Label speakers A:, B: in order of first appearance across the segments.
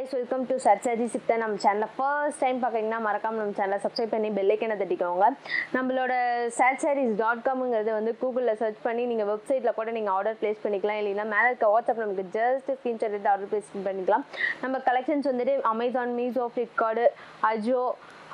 A: guys, welcome to Satsari Sipta. நம்ம சேனலை first time பார்க்குறீங்கன்னா மறக்காம நம்ம சேனலை சப்ஸ்கிரைப் பண்ணி பெல்லைக்கனை தட்டிக்கோங்க. நம்மளோட satsarees.comங்கிறது வந்து கூகுளில் சர்ச் பண்ணி நீங்கள் வெப்சைட்டில் கூட நீங்கள் ஆர்டர் ப்ளேஸ் பண்ணிக்கலாம். இல்லைன்னா மேலே இருக்க வாட்ஸ்அப் நமக்கு ஜஸ்ட் ஸ்க்ரீன்ஷாட் எடுத்து ஆர்டர் ப்ளேஸ் பண்ணிக்கலாம். நம்ம கலெக்ஷன்ஸ் வந்துட்டு Amazon, Meesho, Flipkart, Ajio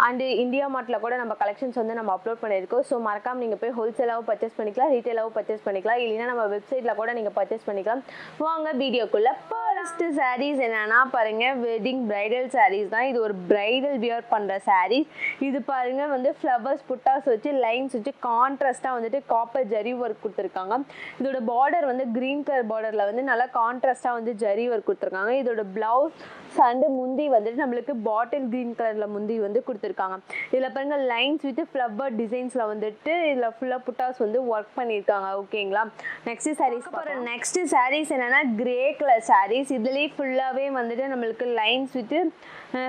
A: and India மார்ட்டில் கூட நம்ம கலெக்ஷன்ஸ் வந்து நம்ம அப்லோட் பண்ணியிருக்கோம். ஸோ மறக்காம நீங்கள் போய் ஹோல்சேலாகவும் பர்ச்சேஸ் பண்ணிக்கலாம், ரீட்டெயிலாகவும் பர்ச்சேஸ் பண்ணிக்கலாம், இல்லைன்னா நம்ம வெப்சைட்டில் கூட நீங்கள் பர்ச்சேஸ் பண்ணிக்கலாம். வாங்க வீடியோக்குள்ளே. ஃபர்ஸ்ட் சாரீஸ் என்னன்னா பாருங்க, வெட்டிங் பிரைடல் சாரீஸ் தான். இது ஒரு பிரைடல் வியர் பண்ணுற சாரீஸ். இது பாருங்க வந்து ஃப்ளவர்ஸ் புட்டாஸ் வச்சு லைன்ஸ் வச்சு கான்ட்ராஸ்டாக வந்துட்டு காப்பர் ஜரி ஒர்க் கொடுத்துருக்காங்க. இதோட பார்டர் வந்து கிரீன் கலர் பார்டரில் வந்து நல்லா கான்ட்ராஸ்டாக வந்து ஜரி ஒர்க் கொடுத்துருக்காங்க. இதோட பிளவுஸ் அண்டு முந்தி வந்துட்டு நம்மளுக்கு பாட்டில் கிரீன் கலரில் முந்தி வந்து கொடுத்துருக்காங்க. இதில் பாருங்க லைன்ஸ் வித் ஃப்ளவர் டிசைன்ஸில் வந்துட்டு இதில் ஃபுல்லாக புட்டாஸ் வந்து ஒர்க் பண்ணியிருக்காங்க. ஓகேங்களா, நெக்ஸ்ட் சாரீஸ் பார்க்குறோம். நெக்ஸ்ட் சாரீஸ் என்னன்னா கிரே கலர் சாரீஸ். இதுலேயே ஃபுல்லாகவே வந்துட்டு நம்மளுக்கு லைன்ஸ் வித்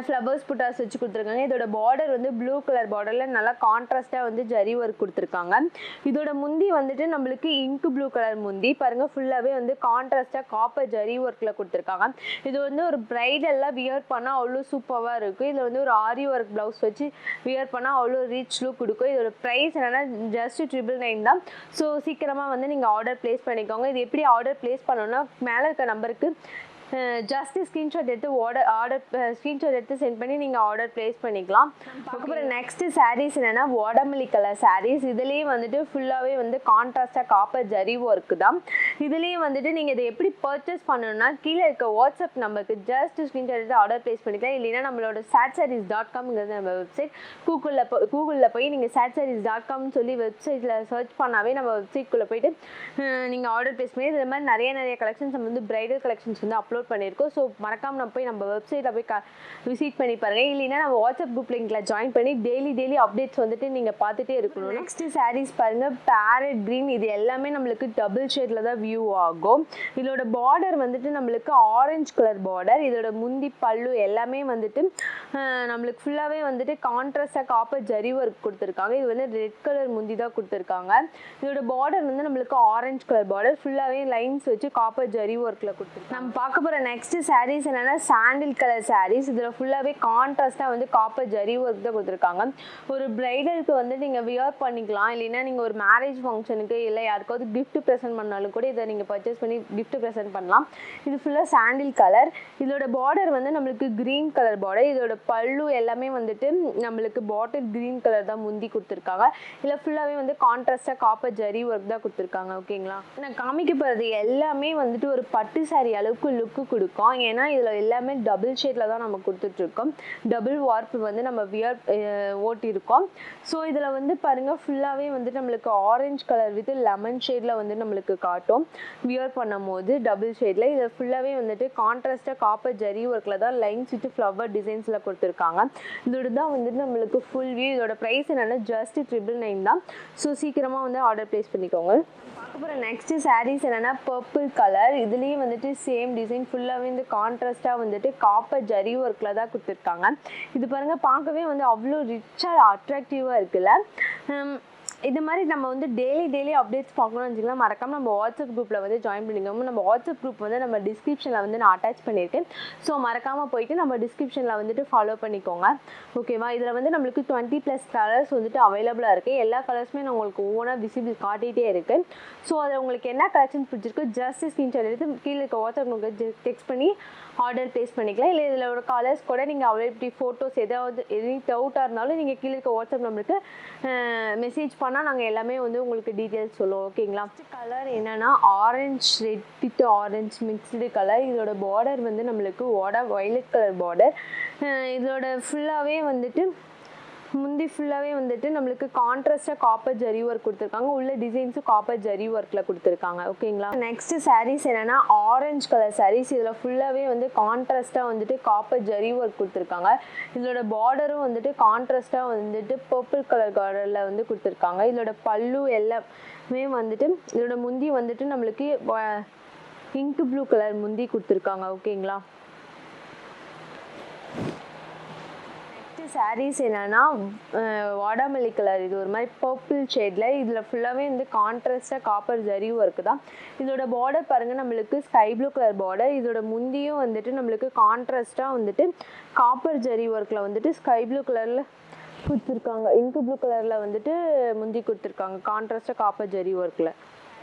A: ஃப்ளவர்ஸ் புட்டாஸ் வச்சு கொடுத்துருக்காங்க. இதோட பார்டர் வந்து ப்ளூ கலர் பார்டரில் நல்லா கான்ட்ராஸ்டாக வந்து ஜரி ஒர்க் கொடுத்துருக்காங்க. இதோட முந்தி வந்துட்டு நம்மளுக்கு இங்கு ப்ளூ கலர் முந்தி பாருங்கள், ஃபுல்லாகவே வந்து கான்ட்ராஸ்டாக காப்பர் ஜரி ஒர்க்கில் கொடுத்துருக்காங்க. இது வந்து ஒரு பிரைடெல்லாம் வியர் பண்ணால் அவ்வளோ சூப்பராக இருக்கும். இதில் வந்து ஒரு ஆரி ஒர்க் ப்ளவுஸ் வச்சு வியர் பண்ணால் அவ்வளோ ரிச் லுக் கொடுக்கும். இதோட ப்ரைஸ் என்னென்னா ஜஸ்ட் 999 தான். ஸோ சீக்கிரமாக வந்து நீங்கள் ஆர்டர் ப்ளேஸ் பண்ணிக்கோங்க. இது எப்படி ஆர்டர் ப்ளேஸ் பண்ணணும்னா மேலே இருக்க நம்பருக்கு ஜஸ்ட் ஸ்க்ரீன்ஷாட் எடுத்து ஸ்க்ரீன்ஷாட் எடுத்து சென்ட் பண்ணி நீங்கள் ஆர்டர் ப்ளேஸ் பண்ணிக்கலாம். அதுக்கப்புறம் நெக்ஸ்ட் சாரீஸ் என்னென்னா வாடமல்லி கலர் சாரீஸ். இதுலேயே வந்துட்டு ஃபுல்லாகவே வந்து கான்ட்ராஸ்டாக காப்பர் ஜரி ஒர்க்கு தான். இதுலேயே வந்துட்டு நீங்கள் இதை எப்படி பர்ச்சேஸ் பண்ணணும்னா கீழே இருக்க வாட்ஸ்அப் நம்பருக்கு ஜஸ்ட் ஸ்க்ரீன்ஷாட் எடுத்து ஆர்டர் ப்ளேஸ் பண்ணிக்கலாம். இல்லைன்னா நம்மளோட satsarees.comங்கிறது நம்ம வெப்சைட். கூகுளில் போய் நீங்கள் satsarees.comனு சொல்லி வெப்சைட்டில் சர்ச் பண்ணாவே நம்ம வெப்சைட்குள்ளே போயிட்டு நீங்கள் ஆர்டர் ப்ளேஸ் பண்ணி இது மாதிரி நிறைய கலெக்ஷன்ஸ் நம்ம வந்து பிரைடல் கலெக்ஷன்ஸ் வந்து அப்லோட் பண்ணியிருக்கோம். ஸோ மறக்காம நம்ம வெப்சைட்டில் போய் விசிட் பண்ணி பாருங்கள். இல்லைன்னா நம்ம வாட்ஸ்அப் குரூப் லிங்க்ல ஜாயின் பண்ணி டெய்லி அப்டேட்ஸ் வந்துட்டு நீங்கள் பார்த்துட்டே இருக்கணும். நெக்ஸ்ட் சாரீஸ் பாருங்கள், பேரட் க்ரீன். இது எல்லாமே நம்மளுக்கு டபுள் ஷேடில் தான் வியூ ஆகும். இதோட பார்டர் வந்துட்டு நம்மளுக்கு ஆரஞ்சு கலர் பார்டர். இதோட முந்தி பல்லு எல்லாமே வந்துட்டு நம்மளுக்கு ஃபுல்லாகவே வந்துட்டு கான்ட்ராஸ்டாக காப்பர் ஜரி ஒர்க் கொடுத்துருக்காங்க. இது வந்து ரெட் கலர் முந்தி தான் கொடுத்துருக்காங்க. இதோட பார்டர் வந்து நம்மளுக்கு ஆரஞ்சு கலர் பார்டர், ஃபுல்லாகவே லைன்ஸ் வச்சு காப்பர் ஜரி ஒர்க்கில் கொடுத்துருக்காங்க. நம்ம பார்க்க போகிற நெக்ஸ்ட் சாரீஸ் என்னன்னா சாண்டில் கலர் சாரீஸ். இதில் ஃபுல்லாகவே கான்ட்ராஸ்டாக வந்து காப்பர் ஜரி ஒர்க் தான் கொடுத்துருக்காங்க. ஒரு பிரைடலுக்கு வந்து நீங்கள் வியர் பண்ணிக்கலாம், இல்லைன்னா நீங்கள் ஒரு மேரேஜ் ஃபங்க்ஷனுக்கு இல்லை யாருக்காவது கிஃப்ட் ப்ரெசென்ட் பண்ணாலும் கூட இதை நீங்கள் பர்ச்சேஸ் பண்ணி கிஃப்ட் ப்ரெசென்ட் பண்ணலாம். இது ஃபுல்லாக சாண்டில் கலர். இதோட பார்டர் வந்து நம்மளுக்கு க்ரீன் கலர் பார்டர். இதோட பல்லு எல்லாமே வந்துட்டு நம்மளுக்கு பாட்டில் க்ரீன் கலர் தான் முந்தி கொடுத்துருக்காங்க. இதில் ஃபுல்லாகவே வந்து கான்ட்ராஸ்டாக காப்பர் ஜரி ஒர்க் தான் கொடுத்துருக்காங்க. ஓகேங்களா, நான் காமிக்க போகிறது எல்லாமே வந்துட்டு ஒரு பட்டு சாரி அளவுக்கு லுக்கு கொடுக்கும். ஏன்னா இதில் எல்லாமே டபுள் ஷேடில் தான் நம்ம கொடுத்துட்ருக்கோம். டபுள் வார்ப் வந்து நம்ம ஓட்டியிருக்கோம். ஸோ இதில் வந்து பாருங்கள் ஃபுல்லாகவே வந்துட்டு நம்மளுக்கு ஆரஞ்சு கலர் வித் லெமன் ஷேடில் வந்து நம்மளுக்கு காட்டும் வியர் பண்ணும் போது டபுள் ஷேடில். இதில் ஃபுல்லாகவே வந்துட்டு கான்ட்ராஸ்டாக காப்பர் ஜரி ஒர்க்கில் தான் லைன்ஸ் வித் ஃப்ளவர் டிசைன்ஸில் கொடுத்துருக்காங்க. இதோட தான் வந்துட்டு நம்மளுக்கு ஃபுல் வியூ. இதோட ப்ரைஸ் என்னென்னா ஜஸ்ட் 999 தான். ஸோ சீக்கிரமாக வந்து ஆர்டர் ப்ளேஸ் பண்ணிக்கோங்க. அப்புறம் நெக்ஸ்ட் சாரீஸ் என்னன்னா பர்பிள் கலர். இதுலேயே வந்துட்டு சேம் டிசைன் ஃபுல்லாகவே வந்து கான்ட்ராஸ்டாக வந்துட்டு காப்பர் ஜரி ஒர்க்கில் தான் கொடுத்துருக்காங்க. இது பாருங்கள் பார்க்கவே வந்து அவ்வளோ ரிச்சாக அட்ராக்டிவாக இருக்குல்ல. இது மாதிரி நம்ம வந்து டெய்லி அப்டேட்ஸ் பார்க்கணும்னு வச்சுக்கலாம். மறக்காமல் நம்ம வாட்ஸ்அப் குரூப்பில் வந்து ஜாயின் பண்ணிக்கோங்க. நம்ம வாட்ஸ்அப் குரூப் வந்து நம்ம டிஸ்கிரிப்ஷனில் வந்து நான் அட்டாச் பண்ணியிருக்கேன். ஸோ மறக்காமல் போயிட்டு நம்ம டிஸ்கிரிப்ஷனில் வந்துட்டு ஃபாலோ பண்ணிக்கோங்க. ஓகேவா, இதில் வந்து நம்மளுக்கு 20+ கலர்ஸ் வந்துட்டு அவைலபிளாக இருக்குது. எல்லா கலர்ஸுமே நான் உங்களுக்கு ஒவ்வொன்றா விசிபிள் காட்டிகிட்டே இருக்குது. ஸோ அதில் உங்களுக்கு என்ன கலெக்ஷன்ஸ் பிடிச்சிருக்கு ஜஸ்ட் ஸ்க்ரீன்ஷாட் எடுத்து கீழே இருக்க வாட்ஸ்அப் உங்களுக்கு டெக்ஸ்ட் பண்ணி ஆர்டர் ப்ளேஸ் பண்ணிக்கலாம். இல்லை இதில் ஒரு கலர்ஸ் கூட நீங்கள் அவைலபிலிட்டி ஃபோட்டோஸ் எதாவது டவுட்டாக இருந்தாலும் நீங்கள் கீழே இருக்க வாட்ஸ்அப் நம்பருக்கு மெசேஜ் பண்ணால் நாங்கள் எல்லாமே வந்து உங்களுக்கு டீட்டெயில்ஸ் சொல்லுவோம். ஓகேங்களா, கலர் என்னென்னா orange red with orange mixed colour. இதோட பார்டர் வந்து நம்மளுக்கு வயலட் கலர் பார்டர். இதோட ஃபுல்லாகவே வந்துட்டு முந்தி ஃபுல்லாகவே வந்துட்டு நம்மளுக்கு கான்ட்ராஸ்டாக காப்பர் ஜரி ஒர்க் கொடுத்துருக்காங்க. உள்ள டிசைன்ஸும் காப்பர் ஜரி ஒர்க்கில் கொடுத்துருக்காங்க. ஓகேங்களா, நெக்ஸ்ட் சாரீஸ் என்னென்னா ஆரஞ்சு கலர் சாரீஸ். இதில் ஃபுல்லாகவே வந்து கான்ட்ராஸ்டாக வந்துட்டு காப்பர் ஜரி ஒர்க் கொடுத்துருக்காங்க. இதோட பார்டரும் வந்துட்டு கான்ட்ராஸ்டாக வந்துட்டு பர்பிள் கலர் பார்டரில் வந்து கொடுத்துருக்காங்க. இதோட பல்லு எல்லாமே வந்துட்டு இதோட முந்தி வந்துட்டு நம்மளுக்கு இங்கு ப்ளூ கலர் முந்தி கொடுத்துருக்காங்க. ஓகேங்களா, சாரீஸ் என்னன்னா வாடாமல்லி கலர், இது ஒரு மாதிரி பர்பிள் ஷேடில், இதில் ஃபுல்லாகவே வந்து கான்ட்ராஸ்டாக காப்பர் ஜரி ஒர்க்கு தான். இதோட பார்டர் பாருங்கள், நம்மளுக்கு ஸ்கை ப்ளூ கலர் பார்டர். இதோட முந்தியும் வந்துட்டு நம்மளுக்கு கான்ட்ராஸ்டாக வந்துட்டு காப்பர் ஜரி ஒர்க்கில் வந்துட்டு ஸ்கை ப்ளூ கலரில் கொடுத்துருக்காங்க. இங்கு ப்ளூ கலரில் வந்துட்டு முந்தி கொடுத்துருக்காங்க கான்ட்ராஸ்டாக காப்பர் ஜரி ஒர்க்கில்.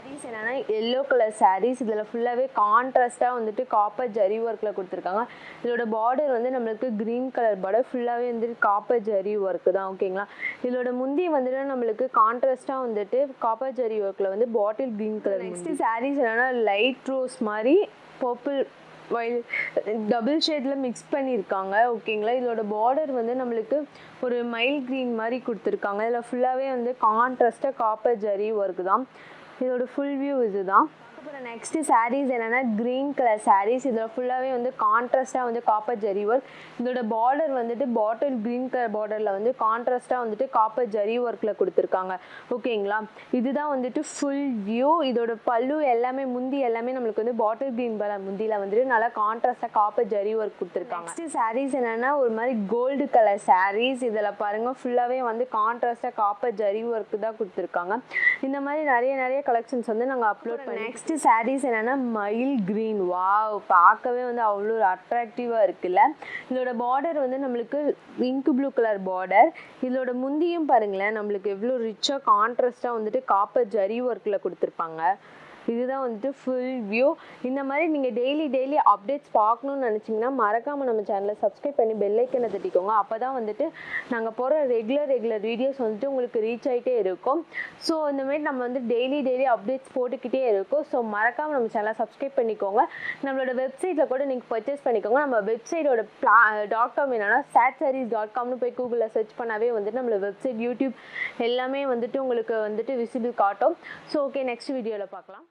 A: சாரீஸ் என்னென்னா எல்லோ கலர் சாரீஸ், இதில் ஃபுல்லாகவே கான்ட்ராஸ்ட்டாக வந்துட்டு காப்பர் ஜரி ஒர்க்கில் கொடுத்துருக்காங்க. இதோட பார்டர் வந்து நம்மளுக்கு க்ரீன் கலர் பார்டர், ஃபுல்லாகவே வந்துட்டு காப்பர் ஜரி ஒர்க்கு தான். ஓகேங்களா. இதோட முந்தி வந்துட்டு நம்மளுக்கு கான்ட்ராஸ்ட்டாக வந்துட்டு காப்பர் ஜரி ஒர்க்கில் வந்து bottle green colour. Next sarees என்னென்னா லைட் ரோஸ் மாதிரி பர்பிள் வைல் டபுள் ஷேடில் மிக்ஸ் பண்ணியிருக்காங்க. ஓகேங்களா. இதோட பார்டர் வந்து நம்மளுக்கு ஒரு மைல் க்ரீன் மாதிரி கொடுத்துருக்காங்க. இதில் ஃபுல்லாகவே வந்து கான்ட்ராஸ்ட்டாக காப்பர் ஜரி ஒர்க்கு தான். இதோட ஃபுல் வியூ இதுதான். அப்புறம் நெக்ஸ்ட்டு சாரீஸ் என்னென்னா க்ரீன் கலர் சாரீஸ், இதில் ஃபுல்லாகவே வந்து கான்ட்ராஸ்ட்டாக வந்து காப்பர் ஜரி ஒர்க். இதோட பார்டர் வந்துட்டு பாட்டில் க்ரீன் கலர் பார்டரில் வந்து கான்ட்ராஸ்ட்டாக வந்துட்டு காப்பர் ஜரி ஒர்க்கில் கொடுத்துருக்காங்க. ஓகேங்களா. இதுதான் வந்துட்டு ஃபுல் வியூ. இதோட பல்லு எல்லாமே முந்தி எல்லாமே நம்மளுக்கு வந்து பாட்டில் க்ரீன் கலர் முந்தியில் வந்துட்டு நல்லா கான்ட்ராஸ்ட்டாக காப்பர் ஜரி ஒர்க் கொடுத்துருக்காங்க. நெக்ஸ்ட்டு சாரீஸ் என்னென்னா ஒரு மாதிரி கோல்டு கலர் சாரீஸ், இதில் பாருங்கள் ஃபுல்லாகவே வந்து கான்ட்ராஸ்ட்டாக காப்பர் ஜரி ஒர்க்கு தான் கொடுத்துருக்காங்க. இந்த மாதிரி நிறைய கலெக்ஷன்ஸ் வந்து நாங்கள் அப்லோட் பண்ணி. நெக்ஸ்ட்டு சாரீஸ் என்னென்னா மயில் க்ரீன். வாவ், பார்க்கவே வந்து அவ்வளோ அட்ராக்டிவாக இருக்குல்ல. இதோட பார்டர் வந்து நம்மளுக்கு இங்கு ப்ளூ கலர் பார்டர். இதோட முந்தியும் பாருங்களேன், நம்மளுக்கு எவ்வளோ ரிச்சாக கான்ட்ராஸ்ட்டாக வந்துட்டு காப்பர் ஜரி ஒர்க்கில் கொடுத்துருப்பாங்க. இதுதான் வந்துட்டு ஃபுல் வியூ. இந்த மாதிரி நீங்கள் டெய்லி அப்டேட்ஸ் பார்க்கணுன்னு நினச்சிங்கன்னா மறக்காமல் நம்ம சேனலை சப்ஸ்கிரைப் பண்ணி பெல் ஐக்கனை தட்டிக்கோங்க. அப்போ தான் வந்துட்டு நாங்கள் போகிற ரெகுலர் வீடியோஸ் வந்துட்டு உங்களுக்கு ரீச் ஆகிட்டே இருக்கும். ஸோ இந்த மாதிரி நம்ம வந்து டெய்லி அப்டேட்ஸ் போட்டுக்கிட்டே இருக்கோம். ஸோ மறக்காமல் நம்ம சேனலை சப்ஸ்கிரைப் பண்ணிக்கோங்க. நம்மளோட வெப்சைட்டில் கூட நீங்கள் பர்ச்சேஸ் பண்ணிக்கோங்க. நம்ம வெப்சைட்டோட .com என்னன்னா satsarees.comனு போய் கூகுளில் சர்ச் பண்ணாவே வந்துட்டு நம்மளோட வெப்சைட், யூடியூப் எல்லாமே வந்துட்டு உங்களுக்கு வந்துட்டு விசிபிள் காட்டும். ஸோ ஓகே, நெக்ஸ்ட் வீடியோவில் பார்க்கலாம்.